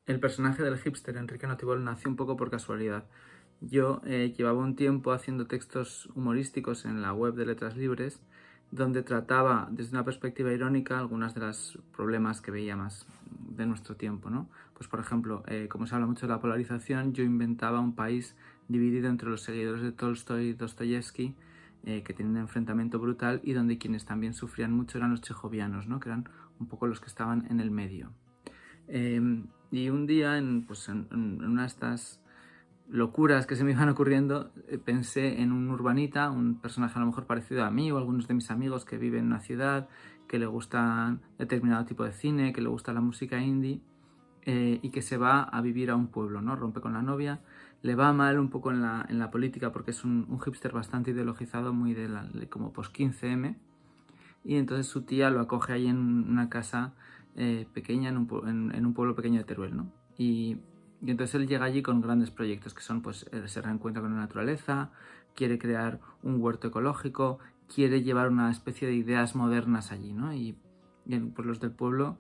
El personaje del hipster Enrique Notibol nació un poco por casualidad. Yo llevaba un tiempo haciendo textos humorísticos en la web de Letras Libres, donde trataba desde una perspectiva irónica algunos de los problemas que veía más de nuestro tiempo, ¿no? Pues por ejemplo, como se habla mucho de la polarización, yo inventaba un país dividido entre los seguidores de Tolstoy y Dostoyevsky, que tienen un enfrentamiento brutal, y donde quienes también sufrían mucho eran los chejovianos, ¿no? Que eran un poco los que estaban en el medio. Y un día, en una de estas locuras que se me iban ocurriendo, pensé en un urbanita, un personaje a lo mejor parecido a mí o a algunos de mis amigos que viven en una ciudad, que le gusta determinado tipo de cine, que le gusta la música indie, y que se va a vivir a un pueblo, ¿no? Rompe con la novia, le va mal un poco en la política porque es un hipster bastante ideologizado, muy como post-15M, y entonces su tía lo acoge ahí en una casa pequeña, en un pueblo pequeño de Teruel, ¿no? Y entonces él llega allí con grandes proyectos que son, pues, se reencuentra con la naturaleza, quiere crear un huerto ecológico, quiere llevar una especie de ideas modernas allí, ¿no? Y pues los del pueblo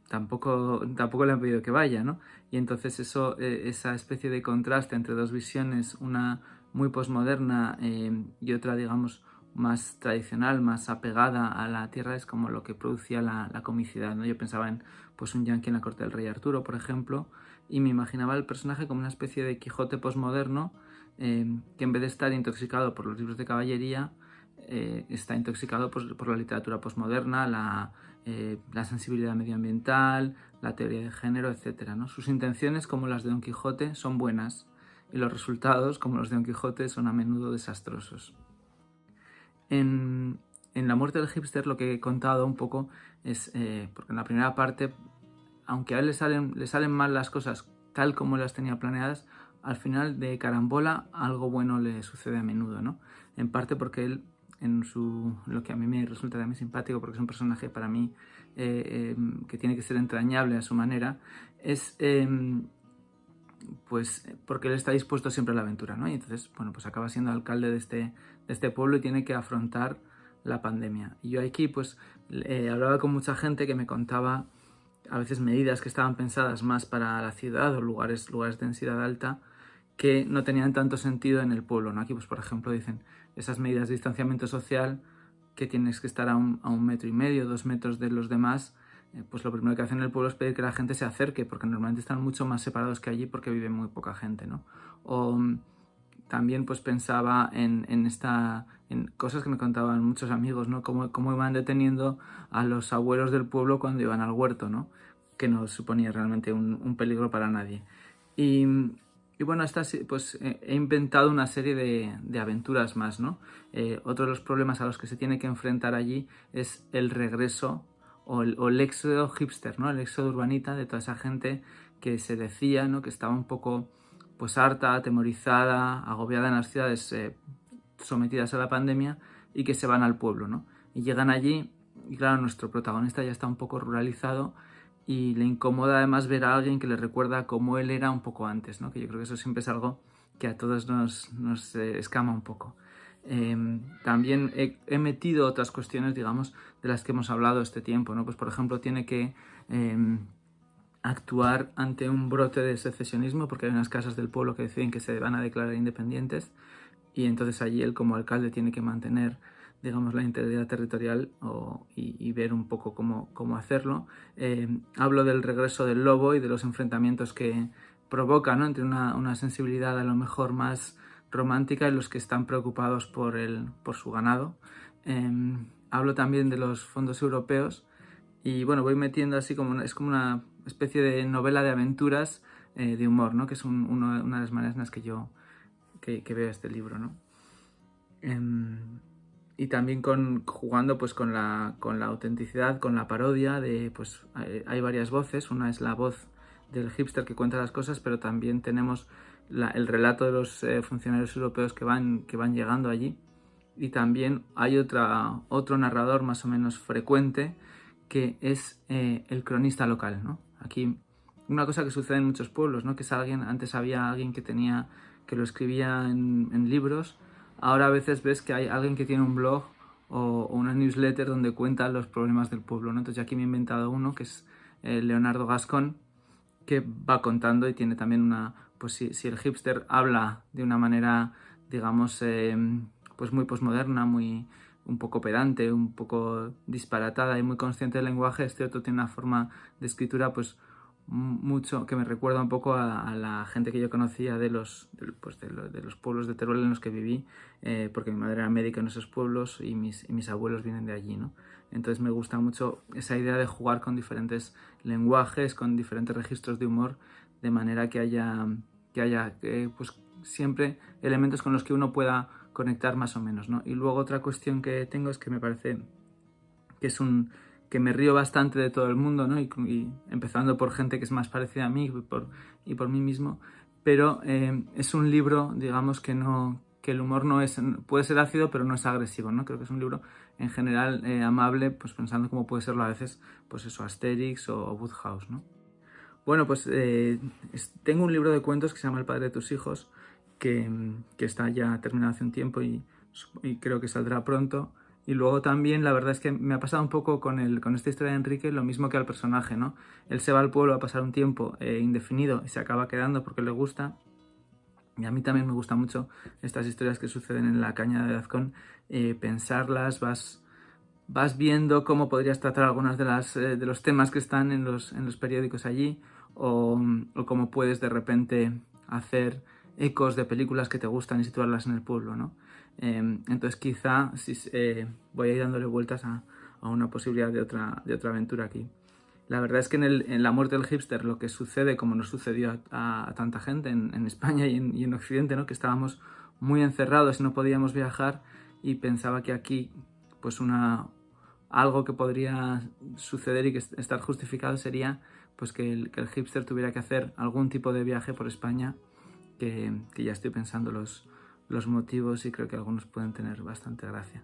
tampoco le han pedido que vaya, ¿no? Y entonces esa especie de contraste entre dos visiones, una muy posmoderna y otra, digamos, más tradicional, más apegada a la tierra, es como lo que producía la comicidad, ¿no? Yo pensaba en, pues, un yankee en la corte del rey Arturo, por ejemplo, y me imaginaba el personaje como una especie de Quijote posmoderno, que en vez de estar intoxicado por los libros de caballería, está intoxicado por la literatura posmoderna, la sensibilidad medioambiental, la teoría de género, etcétera, ¿no? Sus intenciones, como las de Don Quijote, son buenas, y los resultados, como los de Don Quijote, son a menudo desastrosos. En La muerte del hipster lo que he contado un poco es, porque en la primera parte, aunque a él le salen mal las cosas tal como las tenía planeadas, al final de carambola algo bueno le sucede a menudo, ¿no? En parte porque él, lo que a mí me resulta también simpático, porque es un personaje para mí que tiene que ser entrañable a su manera, es pues porque él está dispuesto siempre a la aventura, ¿no? Y entonces, bueno, pues acaba siendo alcalde de este pueblo y tiene que afrontar la pandemia. Y yo aquí, pues, hablaba con mucha gente que me contaba a veces medidas que estaban pensadas más para la ciudad o lugares de densidad alta, que no tenían tanto sentido en el pueblo, ¿no? Aquí, pues, por ejemplo, dicen esas medidas de distanciamiento social, que tienes que estar a 1,5 metros, 2 metros de los demás, pues lo primero que hacen en el pueblo es pedir que la gente se acerque, porque normalmente están mucho más separados que allí porque vive muy poca gente, ¿no? O también, pues, pensaba en cosas que me contaban muchos amigos, ¿no? Cómo iban deteniendo a los abuelos del pueblo cuando iban al huerto, ¿no? Que no suponía realmente un peligro para nadie. Y, y bueno, pues he inventado una serie de aventuras más, ¿no? Otro de los problemas a los que se tiene que enfrentar allí es el regreso o el éxodo hipster, ¿no? El éxodo urbanita de toda esa gente que se decía, ¿no? Que estaba un poco, pues, harta, atemorizada, agobiada en las ciudades sometidas a la pandemia, y que se van al pueblo, ¿no? Y llegan allí y, claro, nuestro protagonista ya está un poco ruralizado y le incomoda además ver a alguien que le recuerda cómo él era un poco antes, ¿no? Que yo creo que eso siempre es algo que a todos nos escama un poco. También he metido otras cuestiones, digamos, de las que hemos hablado este tiempo, ¿no? Pues, por ejemplo, tiene que actuar ante un brote de secesionismo, porque hay unas casas del pueblo que deciden que se van a declarar independientes, y entonces allí él, como alcalde, tiene que mantener, digamos, la integridad territorial y ver un poco cómo hacerlo. Hablo del regreso del lobo y de los enfrentamientos que provoca, ¿no? Entre una sensibilidad a lo mejor más romántica y los que están preocupados por su ganado. Hablo también de los fondos europeos y, bueno, voy metiendo así es como una especie de novela de aventuras, de humor, ¿no? Que es una de las maneras en las que yo que veo este libro, ¿no? Y también jugando, pues, con la autenticidad, con la parodia de, pues, hay varias voces. Una es la voz del hipster que cuenta las cosas, pero también tenemos el relato de los funcionarios europeos que van llegando allí, y también hay otro narrador más o menos frecuente, que es el cronista local, ¿no? Aquí una cosa que sucede en muchos pueblos, ¿no? Que es antes había alguien que lo escribía en libros. Ahora a veces ves que hay alguien que tiene un blog o una newsletter donde cuenta los problemas del pueblo, ¿no? Entonces aquí me he inventado uno que es Leonardo Gascón, que va contando y tiene también una, pues si el hipster habla de una manera, digamos, pues muy posmoderna, muy un poco pedante, un poco disparatada y muy consciente del lenguaje, este otro tiene una forma de escritura pues mucho que me recuerda un poco a la gente que yo conocía de los pueblos de Teruel en los que viví, porque mi madre era médica en esos pueblos y mis abuelos vienen de allí, ¿no? Entonces me gusta mucho esa idea de jugar con diferentes lenguajes, con diferentes registros de humor, de manera que haya pues siempre elementos con los que uno pueda conectar más o menos, ¿no? Y luego otra cuestión que tengo es que me parece que que me río bastante de todo el mundo, ¿no? Y empezando por gente que es más parecida a mí y por mí mismo, pero es un libro, digamos, que el humor no es, puede ser ácido, pero no es agresivo, ¿no? Creo que es un libro en general amable, pues pensando cómo puede serlo a veces, pues eso, Asterix o Wodehouse, ¿no? Bueno, pues tengo un libro de cuentos que se llama El padre de tus hijos, que está ya terminado hace un tiempo y creo que saldrá pronto. Y luego también la verdad es que me ha pasado un poco con esta historia de Enrique lo mismo que al personaje, ¿no? Él se va al pueblo a pasar un tiempo indefinido y se acaba quedando porque le gusta. Y a mí también me gustan mucho estas historias que suceden en la Cañada de Azcón, pensarlas, vas viendo cómo podrías tratar algunos de los temas que están en los periódicos allí o cómo puedes de repente hacer ecos de películas que te gustan y situarlas en el pueblo, ¿no? Entonces quizá voy a ir dándole vueltas a una posibilidad de otra aventura aquí. La verdad es que en la muerte del hipster lo que sucede, como nos sucedió a tanta gente en España y en Occidente, ¿no? Que estábamos muy encerrados y no podíamos viajar, y pensaba que aquí pues algo que podría suceder y que estar justificado sería pues que el hipster tuviera que hacer algún tipo de viaje por España, que ya estoy pensando los motivos y creo que algunos pueden tener bastante gracia.